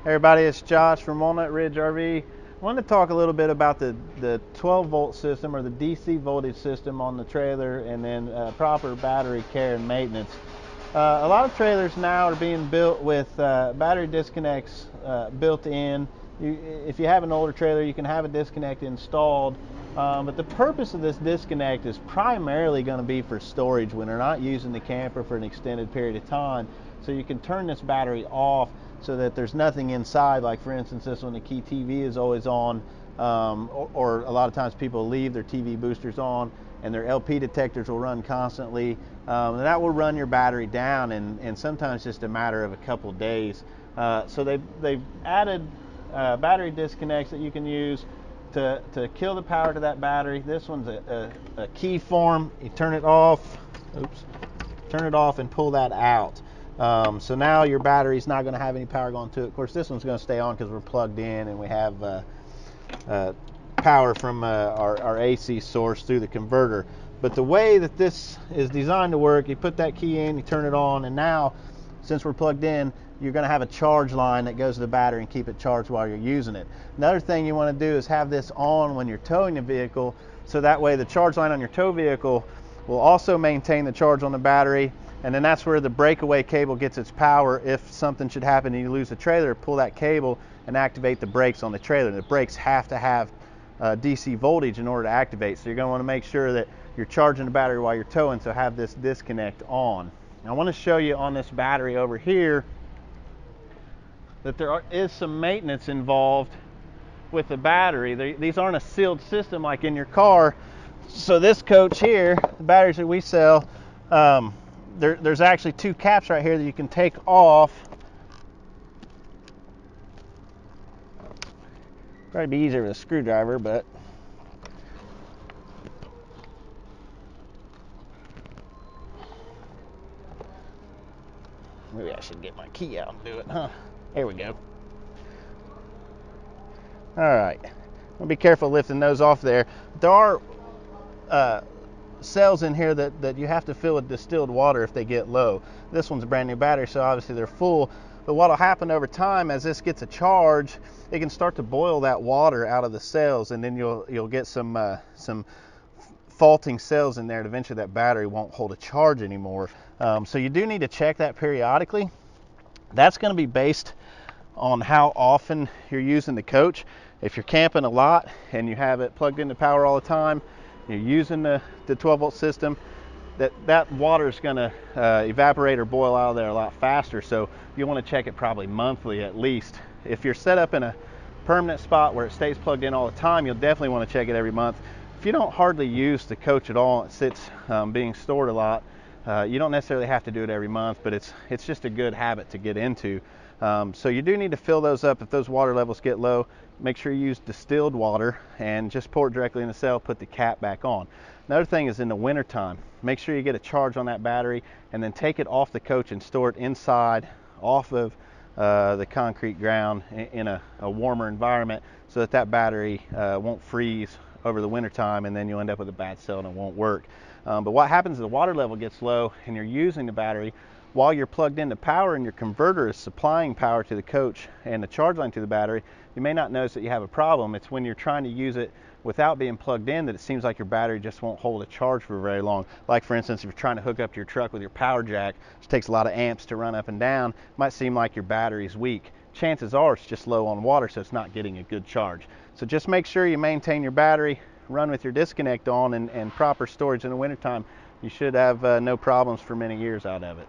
Everybody, it's Josh from Walnut Ridge RV. I wanted to talk a little bit about the 12 volt system or the DC voltage system on the trailer, and then proper battery care and maintenance. A lot of trailers now are being built with battery disconnects built in. If you have an older trailer, you can have a disconnect installed, but the purpose of this disconnect is primarily going to be for storage when they're not using the camper for an extended period of time. So you can turn this battery off so that there's nothing inside, like for instance this one, the key TV is always on, or a lot of times people leave their TV boosters on and their LP detectors will run constantly. And that will run your battery down, and sometimes just a matter of a couple days. So they've added battery disconnects that you can use to kill the power to that battery. This one's a key form. You turn it off, turn it off and pull that out. So now your battery's not going to have any power going to it. Of course, this one's going to stay on because we're plugged in and we have power from our AC source through the converter. But the way that this is designed to work, you put that key in, you turn it on, and now, since we're plugged in, you're going to have a charge line that goes to the battery and keep it charged while you're using it. Another thing you want to do is have this on when you're towing the vehicle, so that way the charge line on your tow vehicle will also maintain the charge on the battery. And then that's where the breakaway cable gets its power. If something should happen and you lose the trailer, pull that cable and activate the brakes on the trailer. The brakes have to have DC voltage in order to activate. So you're going to want to make sure that you're charging the battery while you're towing, so have this disconnect on. Now, I want to show you on this battery over here that there is some maintenance involved with the battery. These aren't a sealed system like in your car. So this coach here, the batteries that we sell, there's actually two caps right here that you can take off. Probably be easier with a screwdriver, but maybe I should get my key out and do it, huh? Here we go. All right, I'll be careful lifting those off there. There are cells in here that you have to fill with distilled water if they get low. This one's a brand new battery, so obviously they're full. But what will happen over time, as this gets a charge, it can start to boil that water out of the cells, and then you'll get some faulting cells in there, and eventually that battery won't hold a charge anymore. So you do need to check that periodically. That's going to be based on how often you're using the coach. If you're camping a lot and you have it plugged into power all the time, you're using the 12 volt system, that water is going to evaporate or boil out of there a lot faster. So you want to check it probably monthly at least. If you're set up in a permanent spot where it stays plugged in all the time, you'll definitely want to check it every month. If you don't hardly use the coach at all, it sits being stored a lot, you don't necessarily have to do it every month, but it's just a good habit to get into. So you do need to fill those up if those water levels get low. Make sure you use distilled water and just pour it directly in the cell, put the cap back on. Another thing is in the winter time, make sure you get a charge on that battery and then take it off the coach and store it inside off of the concrete ground in a warmer environment, so that battery won't freeze over the winter time, and then you'll end up with a bad cell and it won't work. But what happens is the water level gets low and you're using the battery while you're plugged into power and your converter is supplying power to the coach and the charge line to the battery. You may not notice that you have a problem. It's when you're trying to use it without being plugged in that it seems like your battery just won't hold a charge for very long. Like for instance, if you're trying to hook up to your truck with your power jack, which takes a lot of amps to run up and down, it might seem like your battery's weak. Chances are it's just low on water, so it's not getting a good charge. So just make sure you maintain your battery, run with your disconnect on, and proper storage in the wintertime. You should have no problems for many years out of it.